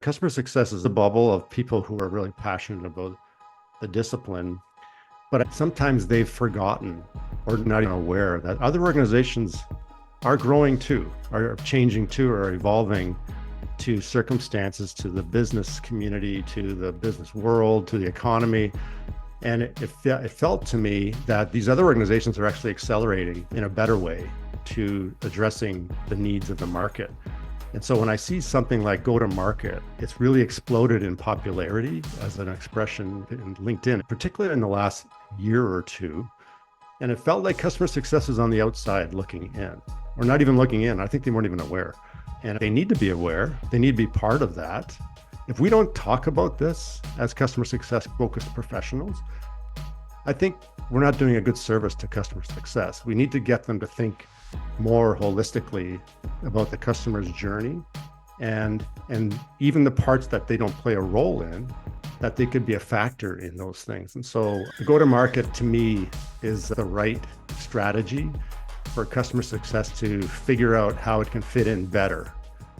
Customer success is a bubble of people who are really passionate about the discipline, but sometimes they've forgotten or not even aware that other organizations are growing too, are changing too, are evolving to circumstances, to the business community, to the business world, to the economy. And it felt to me that these other organizations are actually accelerating in a better way to addressing the needs of the market. And so when I see something like go to market, it's really exploded in popularity as an expression in LinkedIn, particularly in the last year or two. And it felt like customer success is on the outside looking in, or not even looking in. I think they weren't even aware. And they need to be aware. They need to be part of that. If we don't talk about this as customer success focused professionals, I think we're not doing a good service to customer success. We need to get them to think more holistically about the customer's journey and even the parts that they don't play a role in, that they could be a factor in those things. And so go to market to me is the right strategy for customer success to figure out how it can fit in better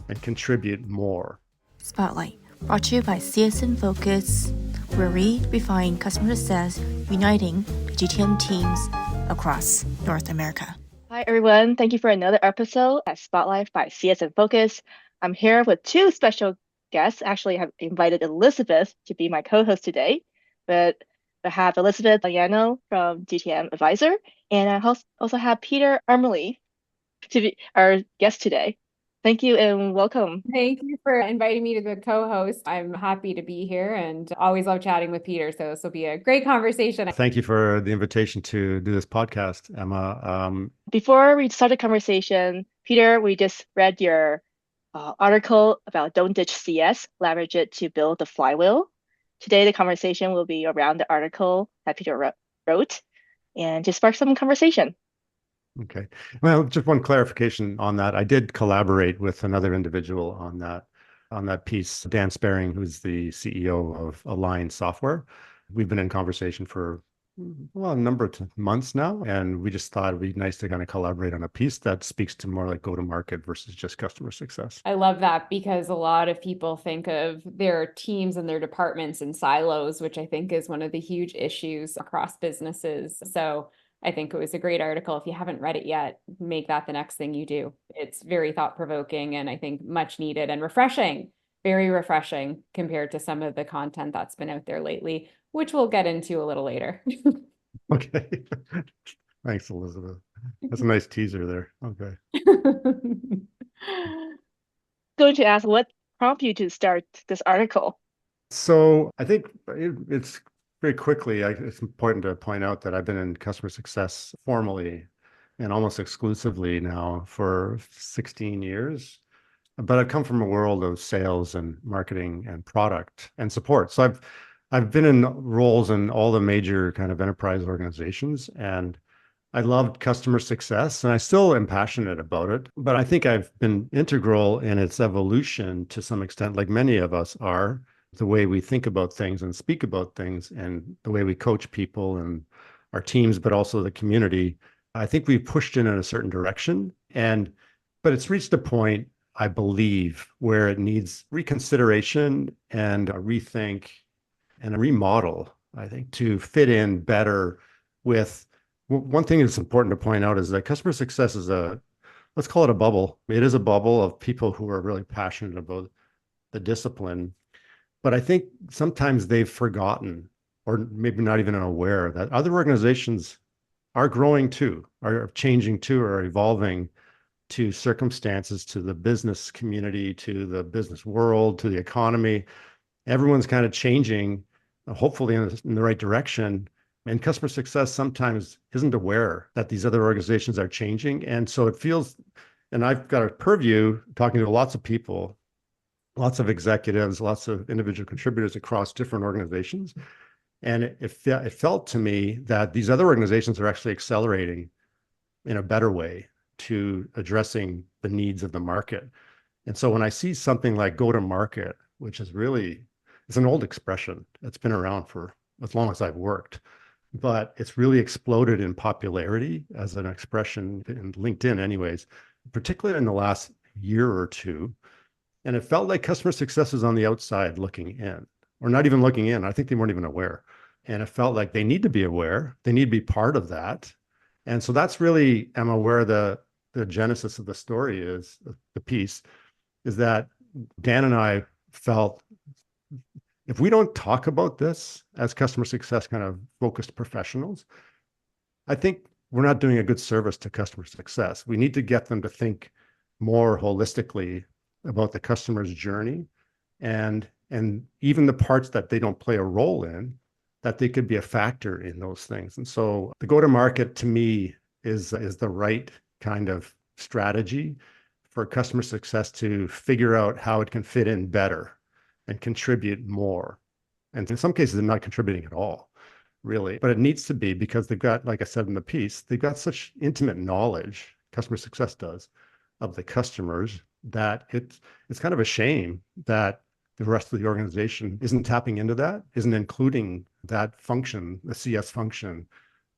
and contribute more. Spotlight, brought to you by CSN Focus, where we refine customer success, uniting GTM teams across North America. Hi, everyone. Thank you for another episode at Spotlight by CSN Focus. I'm here with two special guests. Actually, I have invited Elizabeth to be my co-host today, but I have Elizabeth Italiano from GTM Advisor, and I also have Peter Armaly to be our guest today. Thank you and welcome. Thank you for inviting me to the co-host. I'm happy to be here and always love chatting with Peter. So this will be a great conversation. Thank you for the invitation to do this podcast, Emma. Before we start the conversation, Peter, we just read your article about Don't Ditch CS, leverage it to build the flywheel. Today, the conversation will be around the article that Peter wrote and to spark some conversation. Okay. Well, just one clarification on that. I did collaborate with another individual on that piece, Dan Sparing, who's the CEO of Align Software. We've been in conversation for a number of months now, and we just thought it'd be nice to kind of collaborate on a piece that speaks to more like go-to-market versus just customer success. I love that because a lot of people think of their teams and their departments in silos, which I think is one of the huge issues across businesses. So I think it was a great article. If you haven't read it yet, make that the next thing you do. It's very thought-provoking and I think much needed and refreshing, very refreshing compared to some of the content that's been out there lately, which we'll get into a little later. Okay. Thanks, Elizabeth. That's a nice teaser there. Okay. Going to ask what prompted you to start this article? So I think it's very quickly, it's important to point out that I've been in customer success formally and almost exclusively now for 16 years. But I've come from a world of sales and marketing and product and support. So I've been in roles in all the major kind of enterprise organizations, and I loved customer success, and I still am passionate about it. But I think I've been integral in its evolution to some extent, like many of us are, the way we think about things and speak about things and the way we coach people and our teams, but also the community. I think we've pushed in a certain direction, but it's reached a point, I believe, where it needs reconsideration and a rethink and a remodel, I think, to fit in better with one thing that's important to point out is that customer success is let's call it a bubble. It is a bubble of people who are really passionate about the discipline. But I think sometimes they've forgotten, or maybe not even aware, that other organizations are growing too, are changing too, are evolving to circumstances, to the business community, to the business world, to the economy. Everyone's kind of changing, hopefully in the right direction. And customer success sometimes isn't aware that these other organizations are changing. And so it feels, and I've got a purview talking to lots of people, lots of executives, lots of individual contributors across different organizations. And it felt to me that these other organizations are actually accelerating in a better way to addressing the needs of the market. And so when I see something like go to market, which is really, it's an old expression. It's been around for as long as I've worked, but it's really exploded in popularity as an expression in LinkedIn anyways, particularly in the last year or two. And it felt like customer success was on the outside looking in, or not even looking in. I think they weren't even aware. And it felt like they need to be aware. They need to be part of that. And so that's really, Emma, where the genesis of the story is, the piece, is that Dan and I felt if we don't talk about this as customer success kind of focused professionals, I think we're not doing a good service to customer success. We need to get them to think more holistically about the customer's journey and even the parts that they don't play a role in, that they could be a factor in those things. And so the go-to-market to me is the right kind of strategy for customer success to figure out how it can fit in better and contribute more. And in some cases, they're not contributing at all, really. But it needs to be because they've got, like I said in the piece, they've got such intimate knowledge, customer success does, of the customers that it's kind of a shame that the rest of the organization isn't tapping into that, isn't including that function, the CS function,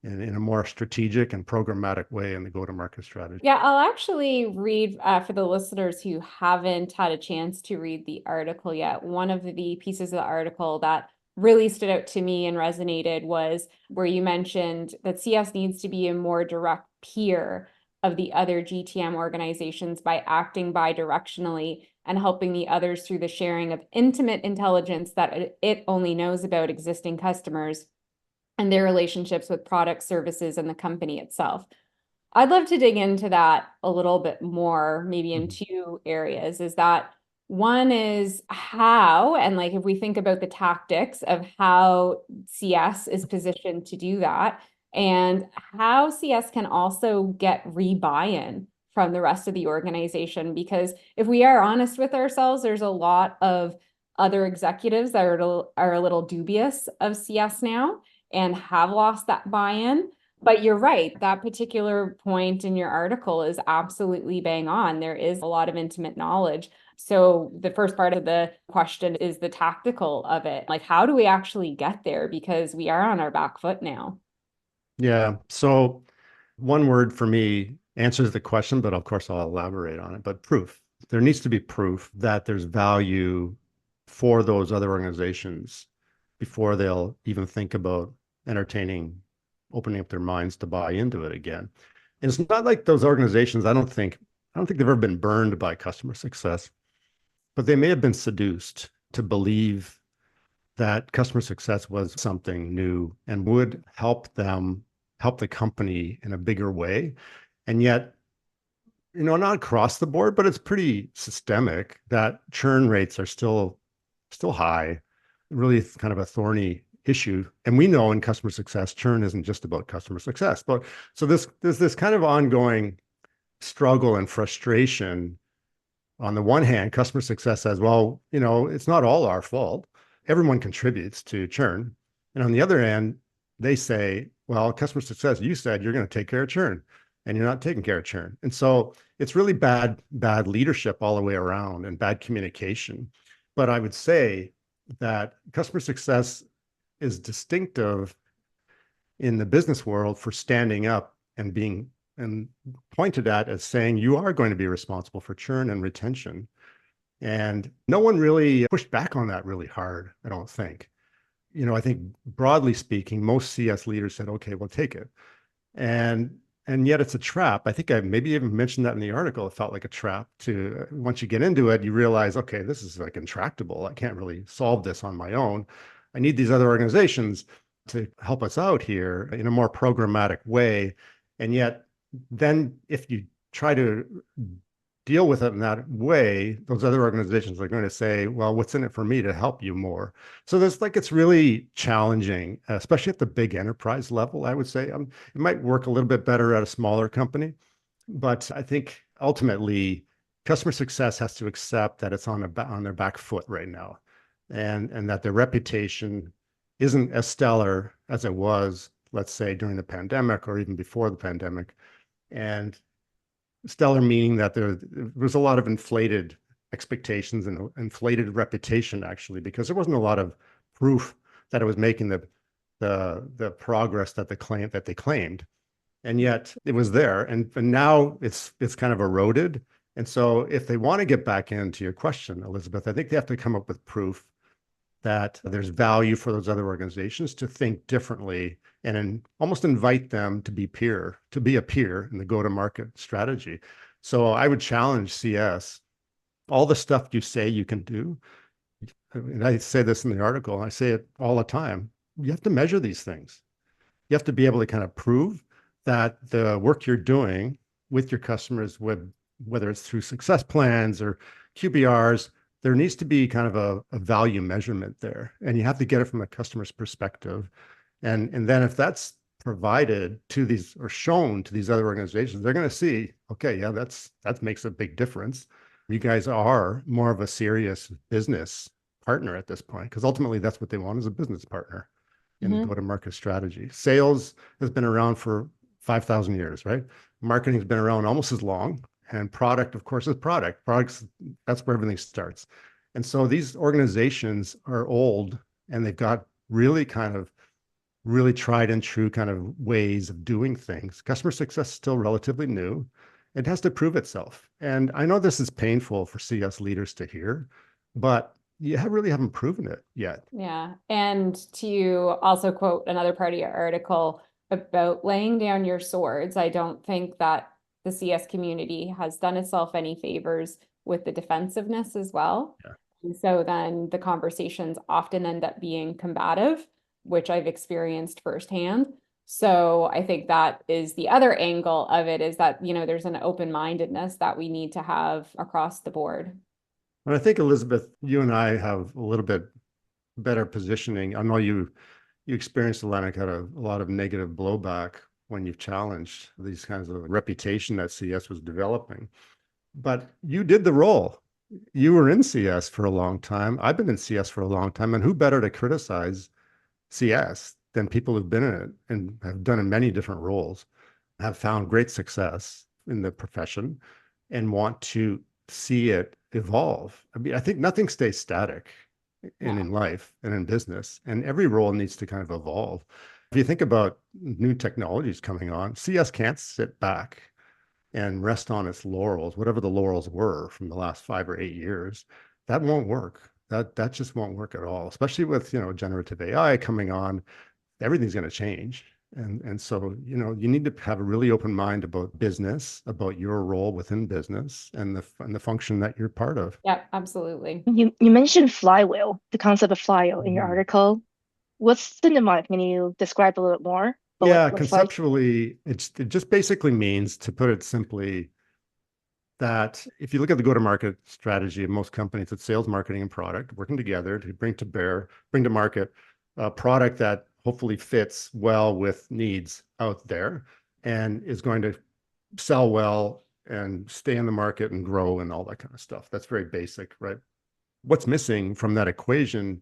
in a more strategic and programmatic way in the go-to-market strategy. Yeah, I'll actually read for the listeners who haven't had a chance to read the article yet. One of the pieces of the article that really stood out to me and resonated was where you mentioned that CS needs to be a more direct peer of the other GTM organizations by acting bi-directionally and helping the others through the sharing of intimate intelligence that it only knows about existing customers and their relationships with products, services, and the company itself. I'd love to dig into that a little bit more, maybe in two areas. Is that one is how, and like if we think about the tactics of how CS is positioned to do that, and how CS can also get re-buy-in from the rest of the organization. Because if we are honest with ourselves, there's a lot of other executives that are a little dubious of CS now and have lost that buy-in. But you're right, that particular point in your article is absolutely bang on. There is a lot of intimate knowledge. So the first part of the question is the tactical of it. Like, how do we actually get there? Because we are on our back foot now. Yeah. So one word for me answers the question, but of course I'll elaborate on it. But proof. There needs to be proof that there's value for those other organizations before they'll even think about opening up their minds to buy into it again. And it's not like those organizations, I don't think they've ever been burned by customer success, but they may have been seduced to believe that customer success was something new and would help the company in a bigger way. And yet, not across the board, but it's pretty systemic that churn rates are still high, really kind of a thorny issue. And we know in customer success, churn isn't just about customer success. But so there's this kind of ongoing struggle and frustration. On the one hand, customer success says, well, it's not all our fault. Everyone contributes to churn. And on the other hand, they say, well, customer success, you said you're going to take care of churn and you're not taking care of churn. And so it's really bad leadership all the way around and bad communication. But I would say that customer success is distinctive in the business world for standing up and being and pointed at as saying you are going to be responsible for churn and retention. And no one really pushed back on that really hard, I don't think. I think broadly speaking, most CS leaders said, okay, we'll take it. And yet it's a trap. I think I maybe even mentioned that in the article. It felt like a trap to, once you get into it, you realize, okay, this is like intractable. I can't really solve this on my own. I need these other organizations to help us out here in a more programmatic way. And yet then if you try to deal with it in that way, those other organizations are going to say, well, what's in it for me to help you more? So it's really challenging, especially at the big enterprise level, I would say. It might work a little bit better at a smaller company, but I think ultimately customer success has to accept that it's on their back foot right now, and that their reputation isn't as stellar as it was, let's say, during the pandemic or even before the pandemic. And stellar meaning that there was a lot of inflated expectations and inflated reputation, actually, because there wasn't a lot of proof that it was making the progress that they claimed. And yet it was there. And now it's kind of eroded. And so if they want to get back into your question, Elizabeth, I think they have to come up with proof that there's value for those other organizations to think differently and almost invite them to be a peer in the go-to-market strategy. So I would challenge CS, all the stuff you say you can do, and I say this in the article, I say it all the time, you have to measure these things. You have to be able to kind of prove that the work you're doing with your customers, whether it's through success plans or QBRs, there needs to be kind of a value measurement there. And you have to get it from the customer's perspective. And then if that's provided to these or shown to these other organizations, they're going to see, okay, yeah, that makes a big difference. You guys are more of a serious business partner at this point, because ultimately that's what they want, is a business partner in the go-to-market strategy. Sales has been around for 5,000 years, right? Marketing's been around almost as long. And product, of course, is product. Products, that's where everything starts. And so these organizations are old, and they've got really tried and true kind of ways of doing things. Customer success is still relatively new. It has to prove itself. And I know this is painful for CS leaders to hear, but you really haven't proven it yet. Yeah. And to also quote another part of your article about laying down your swords, I don't think that the CS community has done itself any favors with the defensiveness as well. Yeah. And so then the conversations often end up being combative, which I've experienced firsthand. So I think that is the other angle of it, is that, there's an open-mindedness that we need to have across the board. And I think, Elizabeth, you and I have a little bit better positioning. I know you experienced, Atlantic, had a lot of negative blowback when you've challenged these kinds of reputation that CS was developing. But you did the role. You were in CS for a long time. I've been in CS for a long time. And who better to criticize CS than people who've been in it and have done in many different roles, have found great success in the profession, and want to see it evolve. I mean, I think nothing stays static in life and in business, and every role needs to kind of evolve. If you think about new technologies coming on, CS can't sit back and rest on its laurels, whatever the laurels were from the last 5 or 8 years. That won't work. That just won't work at all, especially with, generative AI coming on. Everything's going to change. And so, you need to have a really open mind about business, about your role within business and the function that you're part of. Yeah, absolutely. You mentioned flywheel, the concept of flywheel in your article. What's the mnemonic? Can you describe a little bit more? Yeah, conceptually, it just basically means, to put it simply, that if you look at the go-to-market strategy of most companies, it's sales, marketing, and product working together to bring to market a product that hopefully fits well with needs out there and is going to sell well and stay in the market and grow and all that kind of stuff. That's very basic, right? What's missing from that equation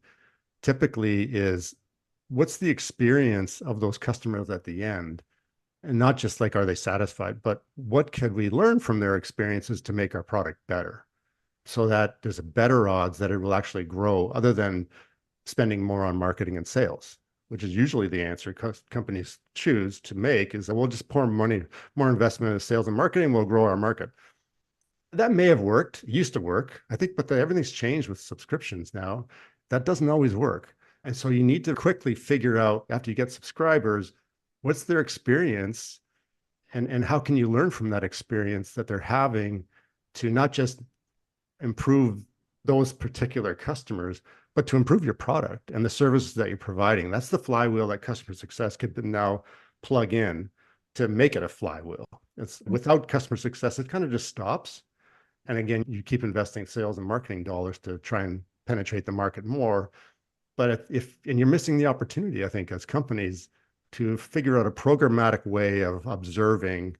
typically is, what's the experience of those customers at the end? And not just like, are they satisfied, but what could we learn from their experiences to make our product better, so that there's a better odds that it will actually grow, other than spending more on marketing and sales, which is usually the answer companies choose to make, is that we'll just pour money, more investment in sales and marketing, we'll grow our market. That may have worked, used to work, I think, but everything's changed with subscriptions now. That doesn't always work. And so you need to quickly figure out, after you get subscribers, what's their experience, and how can you learn from that experience that they're having to not just improve those particular customers, but to improve your product and the services that you're providing. That's the flywheel that customer success could now plug in to make it a flywheel. It's without customer success, it kind of just stops. And again, you keep investing sales and marketing dollars to try and penetrate the market more. But and you're missing the opportunity, I think, as companies, to figure out a programmatic way of observing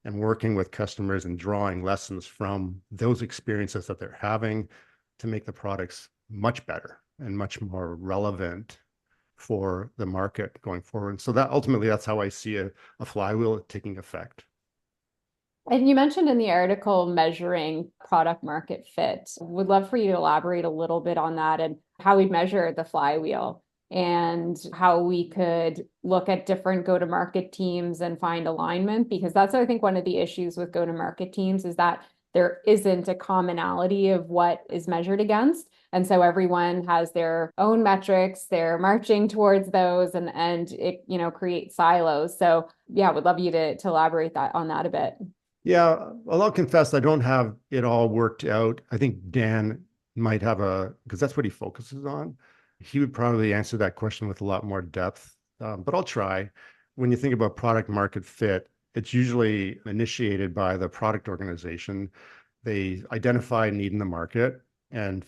and working with customers and drawing lessons from those experiences that they're having to make the products much better and much more relevant for the market going forward. So that ultimately, that's how I see a flywheel taking effect. And you mentioned in the article measuring product market fit. Would love for you to elaborate a little bit on that and how we measure the flywheel, and how we could look at different go-to-market teams and find alignment, because that's, I think, one of the issues with go-to-market teams, is that there isn't a commonality of what is measured against. And so everyone has their own metrics, they're marching towards those, and it, creates silos. So yeah, would love you to elaborate on that a bit. Yeah, well, I'll confess I don't have it all worked out. I think Dan might have because that's what he focuses on. He would probably answer that question with a lot more depth, but I'll try. When you think about product market fit, it's usually initiated by the product organization. They identify a need in the market and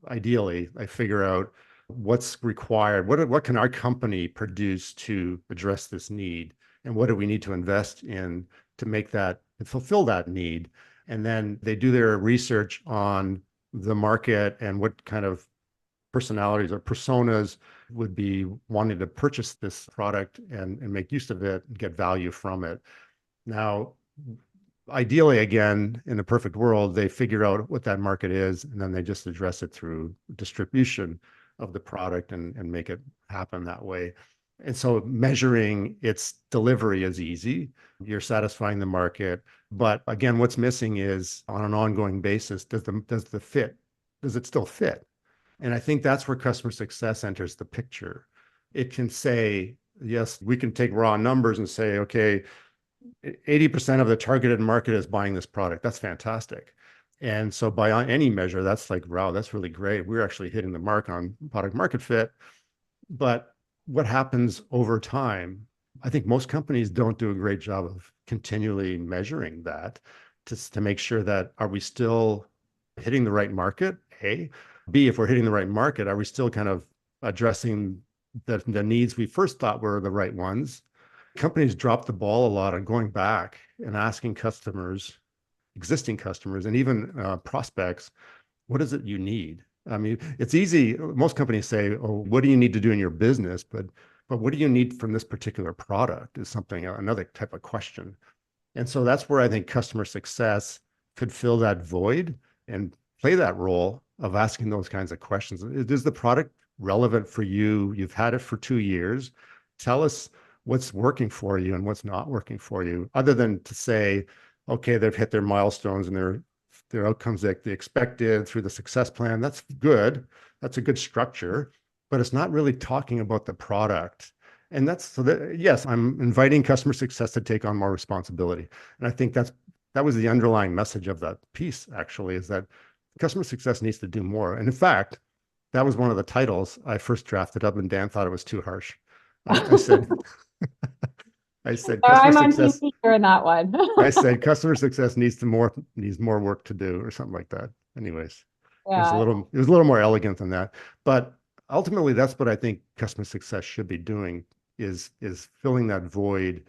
ideally, figure out what's required. What can our company produce to address this need? And what do we need to invest in to fulfill that need? And then they do their research on the market and what kind of personalities or personas would be wanting to purchase this product and make use of it and get value from it. Now, ideally, again, in a perfect world, they figure out what that market is, and then they just address it through distribution of the product and make it happen that way. And so measuring its delivery is easy. You're satisfying the market. But again, what's missing is on an ongoing basis, does it still fit? And I think that's where customer success enters the picture. It can say, yes, we can take raw numbers and say, okay, 80% of the targeted market is buying this product. That's fantastic. And so by any measure, that's like, wow, that's really great. We're actually hitting the mark on product market fit. But what happens over time? I think most companies don't do a great job of continually measuring that to make sure that, are we still hitting the right market? A. B, if we're hitting the right market, are we still kind of addressing the needs we first thought were the right ones? Companies drop the ball a lot on going back and asking customers, existing customers, and even prospects, what is it you need? I mean, it's easy. Most companies say, oh, what do you need to do in your business? But what do you need from this particular product is another type of question. And so that's where I think customer success could fill that void and play that role of asking those kinds of questions. Is the product relevant for you? You've had it for 2 years. Tell us what's working for you and what's not working for you, other than to say, okay, they've hit their milestones and their outcomes that they expected through the success plan. That's good. That's a good structure, but it's not really talking about the product. And yes, I'm inviting customer success to take on more responsibility. And I think that was the underlying message of that piece, actually, is that customer success needs to do more. And in fact, that was one of the titles I first drafted up, and Dan thought it was too harsh. I said, I'm on TV during that one. I said customer success needs more work to do, or something like that. Anyways, yeah. It was a little more elegant than that. But ultimately, that's what I think customer success should be doing, is filling that void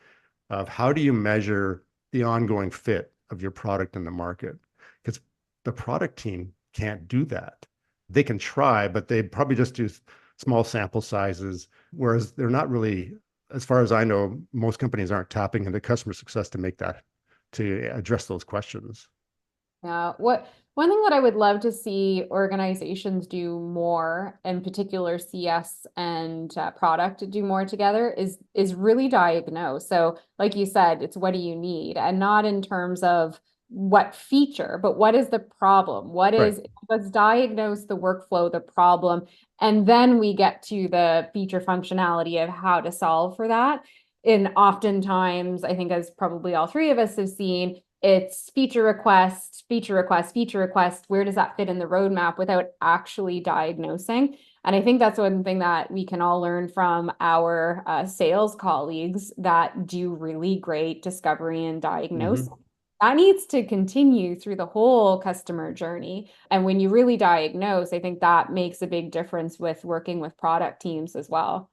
of how do you measure the ongoing fit of your product in the market? Because the product team can't do that. They can try, but they probably just do small sample sizes, whereas they're not really, as far as I know, most companies aren't tapping into customer success to address those questions. Yeah. One thing that I would love to see organizations do more, in particular CS and product do more together, is really diagnose. So like you said, it's what do you need, and not in terms of what feature, but what is the problem? Let's diagnose the workflow, the problem, and then we get to the feature functionality of how to solve for that. And oftentimes, I think, as probably all three of us have seen, it's feature request, feature request, feature request. Where does that fit in the roadmap without actually diagnosing? And I think that's one thing that we can all learn from our sales colleagues that do really great discovery and diagnosis. Mm-hmm. That needs to continue through the whole customer journey. And when you really diagnose, I think that makes a big difference with working with product teams as well.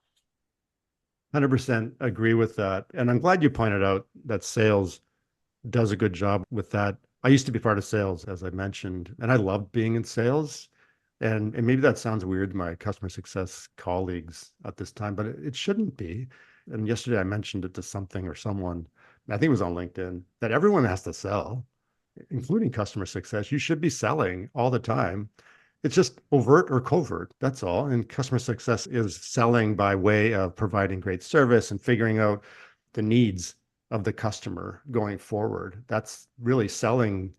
100% agree with that. And I'm glad you pointed out that sales does a good job with that. I used to be part of sales, as I mentioned, and I loved being in sales. And maybe that sounds weird to my customer success colleagues at this time, but it shouldn't be. And yesterday I mentioned it to something or someone, I think it was on LinkedIn, that everyone has to sell, including customer success. You should be selling all the time. It's just overt or covert, that's all. And customer success is selling by way of providing great service and figuring out the needs of the customer going forward. That's really selling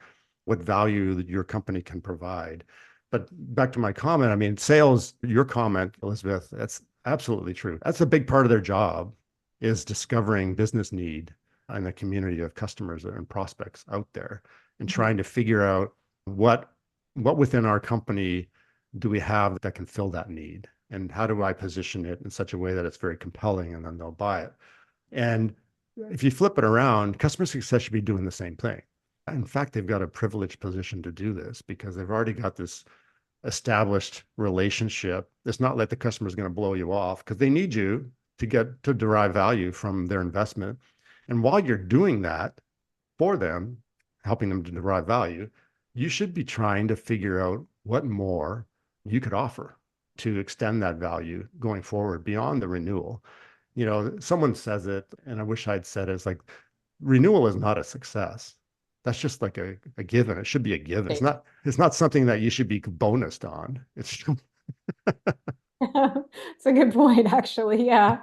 what value that your company can provide. But back to my comment, I mean, sales, your comment, Elizabeth, that's absolutely true. That's a big part of their job, is discovering business need in the community of customers and prospects out there, and trying to figure out what within our company do we have that can fill that need, and how do I position it in such a way that it's very compelling, and then they'll buy it. And if you flip it around, customer success should be doing the same thing. In fact, they've got a privileged position to do this because they've already got this established relationship. It's not like the customer is going to blow you off, because they need you to derive value from their investment. And while you're doing that for them, helping them to derive value, you should be trying to figure out what more you could offer to extend that value going forward beyond the renewal. You know, someone says it, and I wish I'd said it, it's like, renewal is not a success. That's just like a given. It should be a given. It's not something that you should be bonused on. It's It's a good point, actually. Yeah.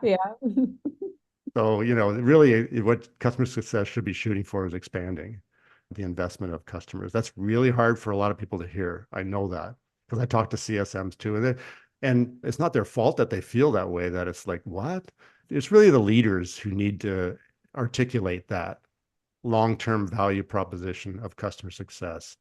so, you know, really what customer success should be shooting for is expanding the investment of customers. That's really hard for a lot of people to hear. I know that because I talk to CSMs too, and it's not their fault that they feel that way, that it's like, what? It's really the leaders who need to articulate that long-term value proposition of customer success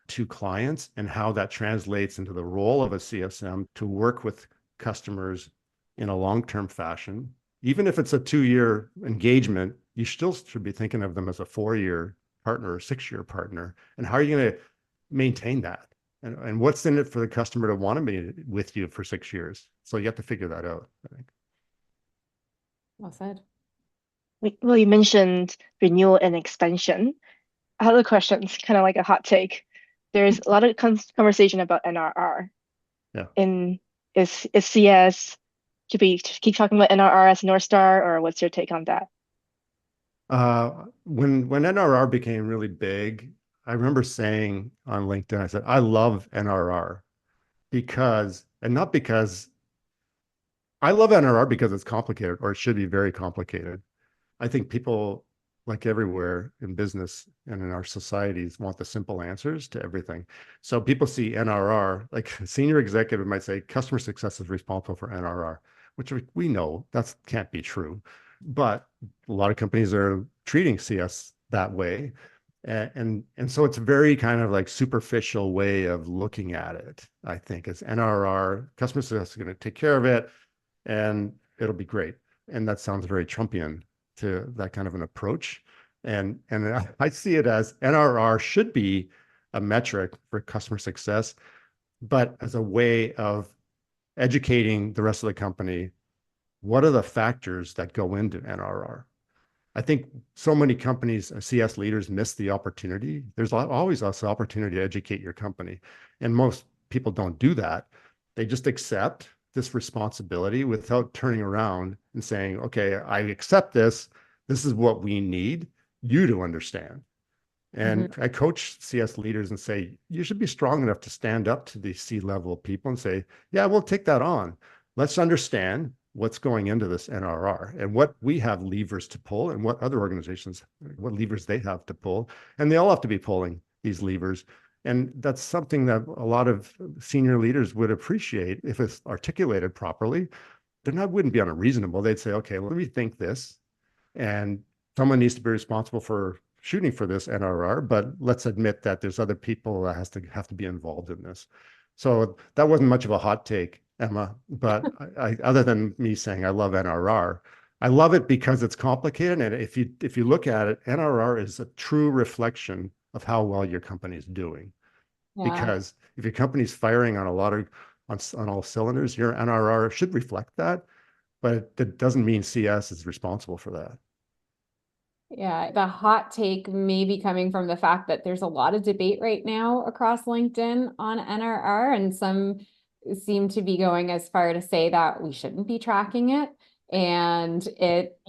to clients, and how that translates into the role of a CSM to work with customers in a long-term fashion. Even if it's a 2-year engagement, you still should be thinking of them as a 4-year partner or 6-year partner. And how are you going to maintain that? And what's in it for the customer to want to be with you for 6 years? So you have to figure that out, I think. Well said. Well, you mentioned renewal and expansion. I have a question, it's kind of like a hot take. There's a lot of conversation about NRR. Yeah. Is CS, should we keep talking about NRR as North Star, or what's your take on that? When NRR became really big, I remember saying on LinkedIn, I said, I love NRR because, and not because I love NRR because it's complicated, or it should be very complicated. I think people, like everywhere in business and in our societies, want the simple answers to everything. So people see NRR, like a senior executive might say, customer success is responsible for NRR, which we know that can't be true. But a lot of companies are treating CS that way. And so it's a very kind of like superficial way of looking at it, I think. It's NRR, customer success is going to take care of it, and it'll be great. And that sounds very Trumpian to that kind of an approach. And I see it as NRR should be a metric for customer success, but as a way of educating the rest of the company, what are the factors that go into NRR? I think so many companies, CS leaders, miss the opportunity. There's always also opportunity to educate your company. And most people don't do that. They just accept this responsibility without turning around and saying, okay, I accept this. This is what we need you to understand. And I coach CS leaders and say, you should be strong enough to stand up to the C-level people and say, yeah, we'll take that on. Let's understand what's going into this NRR and what we have levers to pull, and what other organizations, what levers they have to pull. And they all have to be pulling these levers. And that's something that a lot of senior leaders would appreciate if it's articulated properly. Then that wouldn't be unreasonable. They'd say, okay, let me think this. And someone needs to be responsible for shooting for this NRR, but let's admit that there's other people that have to be involved in this. So that wasn't much of a hot take, Emma, but I other than me saying I love NRR, I love it because it's complicated. And if you look at it, NRR is a true reflection of how well your company is doing. Yeah. Because if your company's firing on on all cylinders, your NRR should reflect that, but it doesn't mean CS is responsible for that. Yeah, the hot take may be coming from the fact that there's a lot of debate right now across LinkedIn on NRR, and some seem to be going as far to say that we shouldn't be tracking it and it,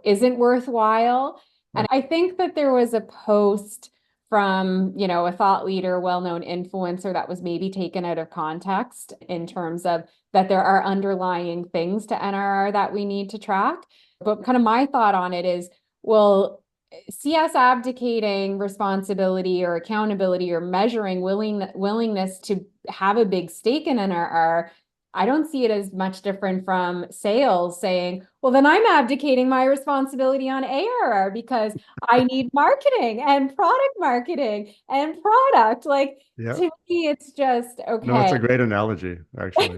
isn't worthwhile. And I think that there was a post from, a thought leader, well-known influencer, that was maybe taken out of context in terms of that there are underlying things to NRR that we need to track. But kind of my thought on it is, well, CS abdicating responsibility or accountability or measuring willingness to have a big stake in NRR, I don't see it as much different from sales saying, well, then I'm abdicating my responsibility on ARR because I need marketing and product marketing and product. Like, Yeah. to me, it's just No, it's okay. a great analogy, actually.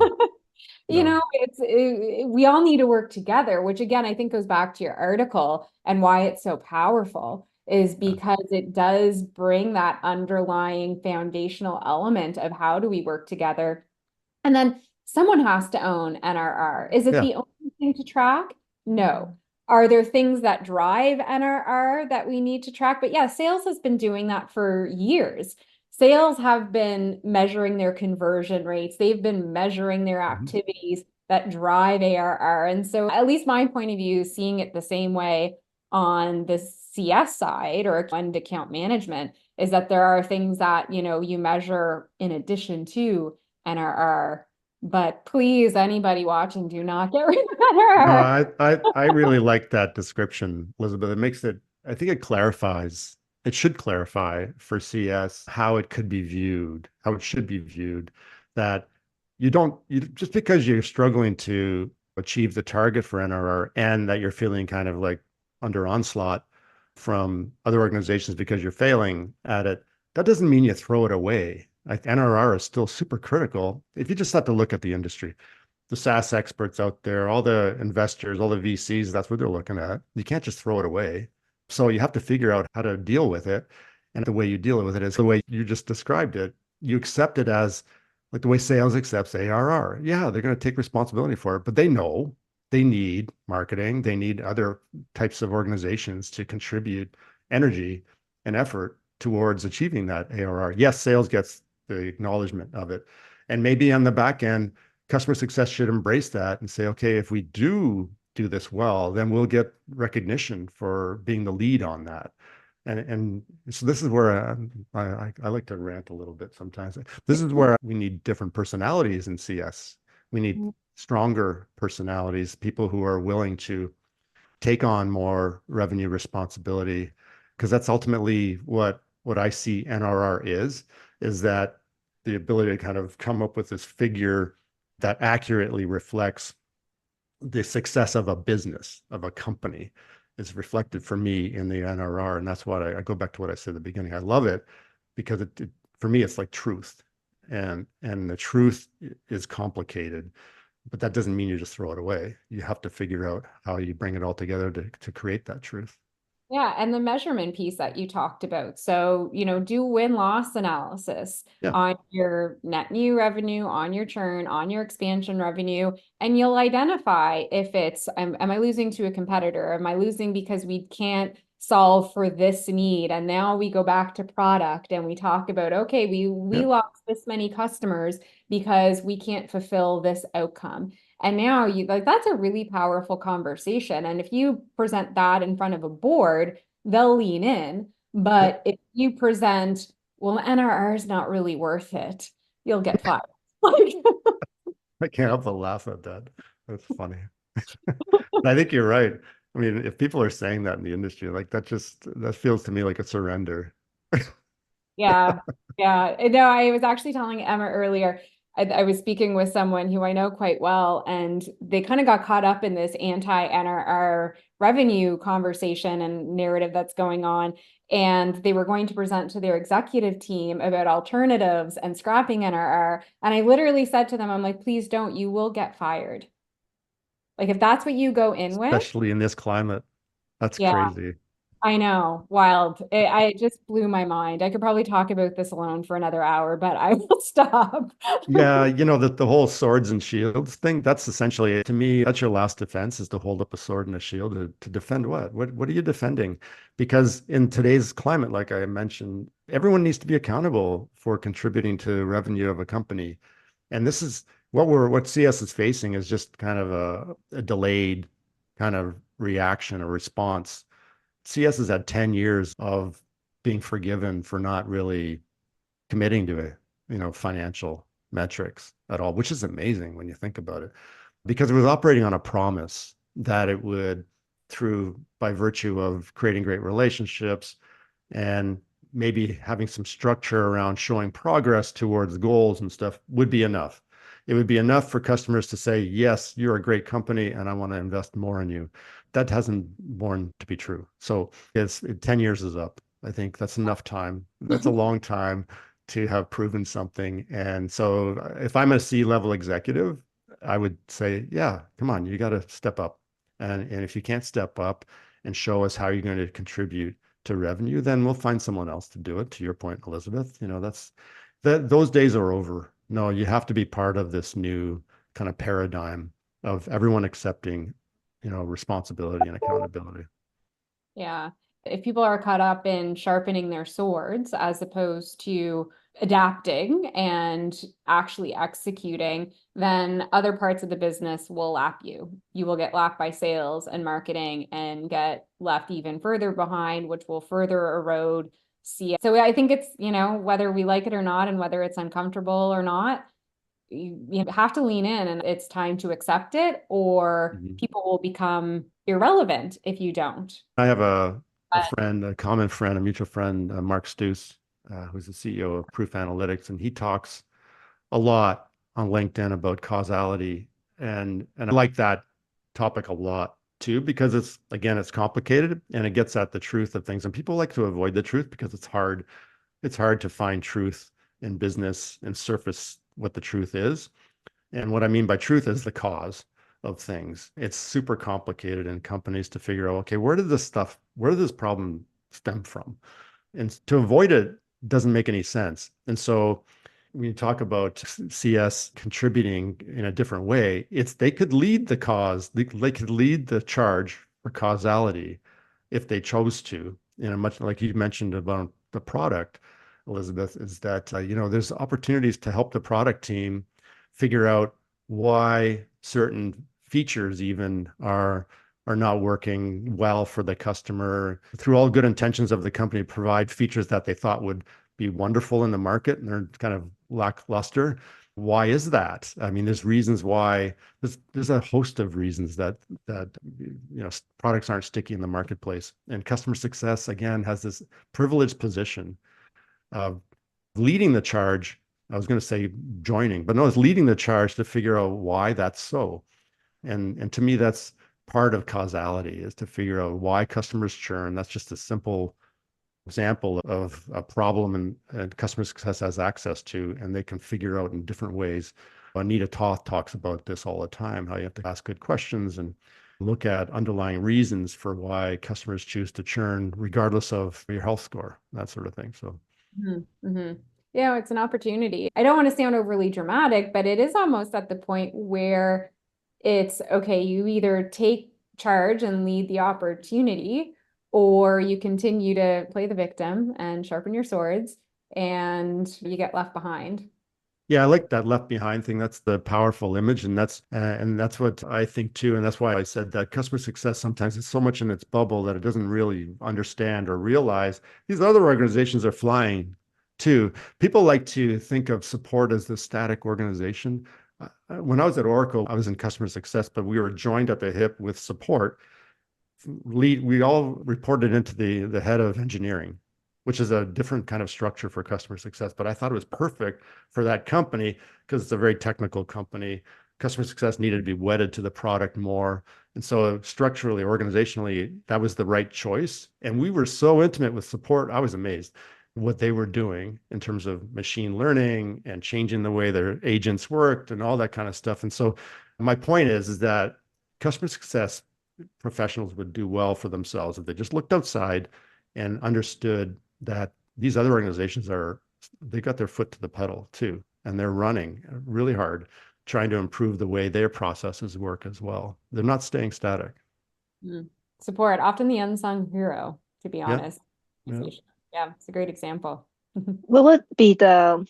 You No. know, we all need to work together, which again, I think goes back to your article and why it's so powerful is Yeah. because it does bring that underlying foundational element of how do we work together. And then someone has to own NRR. Is it Yeah. the only thing to track? No. Are there things that drive NRR that we need to track? But yeah, sales has been doing that for years. Sales have been measuring their conversion rates. They've been measuring their Mhm. activities that drive ARR. And so at least my point of view, seeing it the same way on the CS side or fund account management is that there are things that, you measure in addition to NRR. But please, anybody watching, do not get rid of No, NRR. I really like that description, Elizabeth. It makes it, I think it clarifies, it should clarify for CS how it could be viewed, how it should be viewed, that you just because you're struggling to achieve the target for NRR and that you're feeling kind of like under onslaught from other organizations because you're failing at it, that doesn't mean you throw it away. Like NRR is still super critical. If you just have to look at the industry, the SaaS experts out there, all the investors, all the VCs, that's what they're looking at. You can't just throw it away. So you have to figure out how to deal with it. And the way you deal with it is the way you just described it. You accept it as like the way sales accepts ARR. Yeah, they're going to take responsibility for it, but they know they need marketing. They need other types of organizations to contribute energy and effort towards achieving that ARR. Yes, sales gets the acknowledgement of it. And maybe on the back end, customer success should embrace that and say, okay, if we do this well, then we'll get recognition for being the lead on that. And so this is where I like to rant a little bit sometimes. This is where we need different personalities in CS. We need stronger personalities, people who are willing to take on more revenue responsibility, because that's ultimately what I see NRR is that the ability to kind of come up with this figure that accurately reflects the success of a business, of a company, is reflected for me in the NRR. And that's what I go back to what I said at the beginning. I love it because for me, it's like truth. And the truth is complicated, but that doesn't mean you just throw it away. You have to figure out how you bring it all together to create that truth. Yeah, and the measurement piece that you talked about. So, do win-loss analysis Yeah. on your net new revenue, on your churn, on your expansion revenue, and you'll identify if it's, am I losing to a competitor? Am I losing because we can't solve for this need? And now we go back to product and we talk about, okay, we Yeah. lost this many customers because we can't fulfill this outcome. And now that's a really powerful conversation. And if you present that in front of a board, they'll lean in. Yeah. But if you present, well, NRR is not really worth it, you'll get fired. Like, I can't help but laugh at that. That's funny. I think you're right. I mean, if people are saying that in the industry, like that feels to me like a surrender. yeah, yeah. No, I was actually telling Emma earlier, I was speaking with someone who I know quite well, and they kind of got caught up in this anti-NRR revenue conversation and narrative that's going on. And they were going to present to their executive team about alternatives and scrapping NRR. And I literally said to them, I'm like, please don't, you will get fired. Like, if that's what you go in with, Especially in this climate. That's yeah. crazy. I know, wild. I just blew my mind. I could probably talk about this alone for another hour, but I will stop. Yeah, the whole swords and shields thing, that's essentially, to me, that's your last defense, is to hold up a sword and a shield to defend what? What are you defending? Because in today's climate, like I mentioned, everyone needs to be accountable for contributing to revenue of a company. And this is what CS is facing, is just kind of a delayed kind of reaction or response. CS has had 10 years of being forgiven for not really committing to it, financial metrics at all, which is amazing when you think about it, because it was operating on a promise that it would by virtue of creating great relationships and maybe having some structure around showing progress towards goals and stuff would be enough. It would be enough for customers to say, yes, you're a great company and I want to invest more in you. That hasn't borne to be true. So 10 years is up. I think that's enough time. That's a long time to have proven something. And so if I'm a C-level executive, I would say, yeah, come on, you got to step up. And if you can't step up and show us how you're going to contribute to revenue, then we'll find someone else to do it. To your point, Elizabeth, those days are over. No, you have to be part of this new kind of paradigm of everyone accepting, responsibility and accountability. Yeah. If people are caught up in sharpening their swords as opposed to adapting and actually executing, then other parts of the business will lap you. You will get lapped by sales and marketing and get left even further behind, which will further erode CS. So I think it's, whether we like it or not, and whether it's uncomfortable or not, you have to lean in, and it's time to accept it, or people will become irrelevant if you don't. I have a friend, a common friend, a mutual friend, Mark Stoos, who's the CEO of Proof Analytics, and he talks a lot on LinkedIn about causality, and I like that topic a lot too, because it's complicated and it gets at the truth of things, and people like to avoid the truth because it's hard to find truth in business and surface what the truth is. And what I mean by truth is the cause of things. It's super complicated in companies to figure out, okay, where did this problem stem from? And to avoid it doesn't make any sense. And so when you talk about CS contributing in a different way, they could lead the cause, they could lead the charge for causality if they chose to, much like you mentioned about the product, Elizabeth, is that, there's opportunities to help the product team figure out why certain features even are not working well for the customer, through all good intentions of the company, provide features that they thought would be wonderful in the market and they're kind of lackluster. Why is that? I mean, there's reasons why. There's a host of reasons that products aren't sticky in the marketplace. And customer success, again, has this privileged position of leading the charge. I was going to say joining, but no, it's leading the charge to figure out why that's so. And to me, that's part of causality, is to figure out why customers churn. That's just a simple example of a problem and customer success has access to, and they can figure out in different ways. Anita Toth talks about this all the time, how you have to ask good questions and look at underlying reasons for why customers choose to churn, regardless of your health score, that sort of thing. So. Yeah, it's an opportunity. I don't want to sound overly dramatic, but it is almost at the point where it's okay, you either take charge and lead the opportunity, or you continue to play the victim and sharpen your swords and you get left behind. Yeah, I like that left behind thing. That's the powerful image. And that's what I think too. And that's why I said that customer success sometimes is so much in its bubble that it doesn't really understand or realize these other organizations are flying too. People like to think of support as the static organization. When I was at Oracle, I was in customer success, but we were joined at the hip with support. We all reported into the head of engineering, which is a different kind of structure for customer success. But I thought it was perfect for that company because it's a very technical company. Customer success needed to be wedded to the product more. And so structurally, organizationally, that was the right choice. And we were so intimate with support. I was amazed what they were doing in terms of machine learning and changing the way their agents worked and all that kind of stuff. And so my point is that customer success professionals would do well for themselves if they just looked outside and understood that these other organizations they got their foot to the pedal too, and they're running really hard, trying to improve the way their processes work as well. They're not staying static. Support, often the unsung hero, to be honest. Yeah, it's a great example. What would be the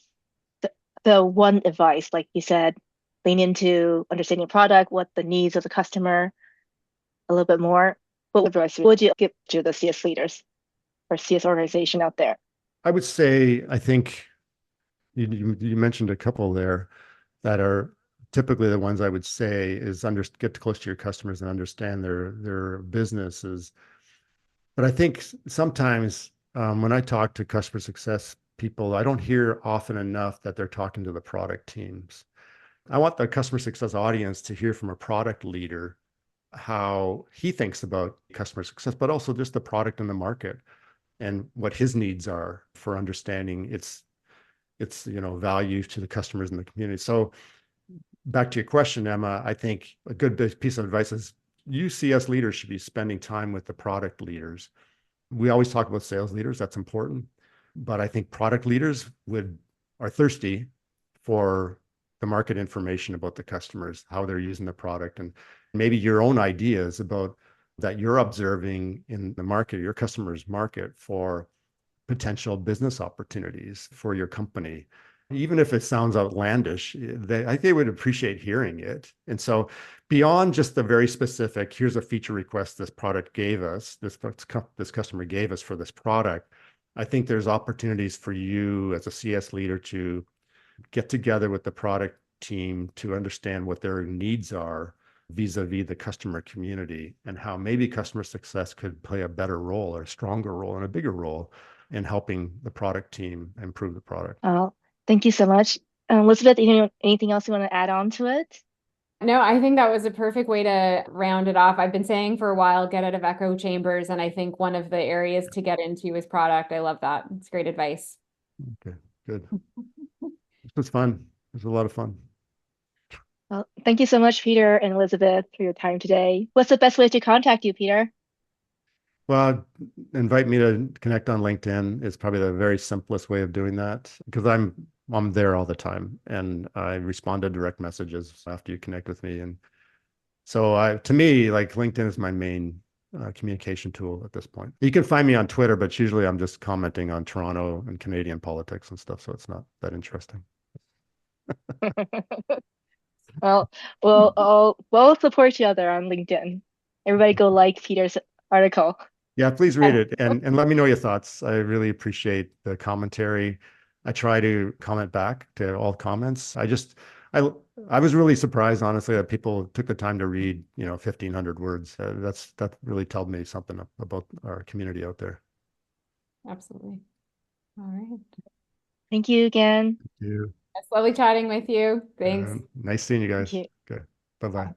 one advice, like you said, lean into understanding product, what the needs of the customer a little bit more? What advice would you give to the CS leaders or CS organization out there? I would say, I think you mentioned a couple there that are typically the ones I would say is get close to your customers and understand their businesses. But I think sometimes when I talk to customer success people, I don't hear often enough that they're talking to the product teams. I want the customer success audience to hear from a product leader how he thinks about customer success, but also just the product in the market and what his needs are for understanding its value to the customers in the community. So back to your question, Emma, I think a good piece of advice is you CS leaders should be spending time with the product leaders. We always talk about sales leaders, that's important, but I think product leaders are thirsty for the market information about the customers, how they're using the product, and maybe your own ideas about that you're observing in the market, your customers' market, for potential business opportunities for your company. Even if it sounds outlandish, I think they would appreciate hearing it. And so beyond just the very specific, here's a feature request this product gave us, this customer gave us for this product, I think there's opportunities for you as a CS leader to get together with the product team to understand what their needs are vis-a-vis the customer community, and how maybe customer success could play a better role or a stronger role and a bigger role in helping the product team improve the product. Thank you so much. Elizabeth, anything else you want to add on to it? No, I think that was a perfect way to round it off. I've been saying for a while, get out of echo chambers. And I think one of the areas to get into is product. I love that. It's great advice. Okay, good. This was fun. It was a lot of fun. Well, thank you so much, Peter and Elizabeth, for your time today. What's the best way to contact you, Peter? Well, invite me to connect on LinkedIn is probably the very simplest way of doing that, because I'm there all the time and I respond to direct messages after you connect with me. And so to me, like, LinkedIn is my main communication tool at this point. You can find me on Twitter, but usually I'm just commenting on Toronto and Canadian politics and stuff, so it's not that interesting. Well, we'll support each other on LinkedIn. Everybody go like Peter's article. Yeah, please read it and let me know your thoughts. I really appreciate the commentary. I try to comment back to all comments. I was really surprised, honestly, that people took the time to read, 1,500 words. That really told me something about our community out there. Absolutely. All right. Thank you again. Thank you. It's lovely chatting with you. Thanks. Nice seeing you guys. Thank you. Okay. Bye-bye.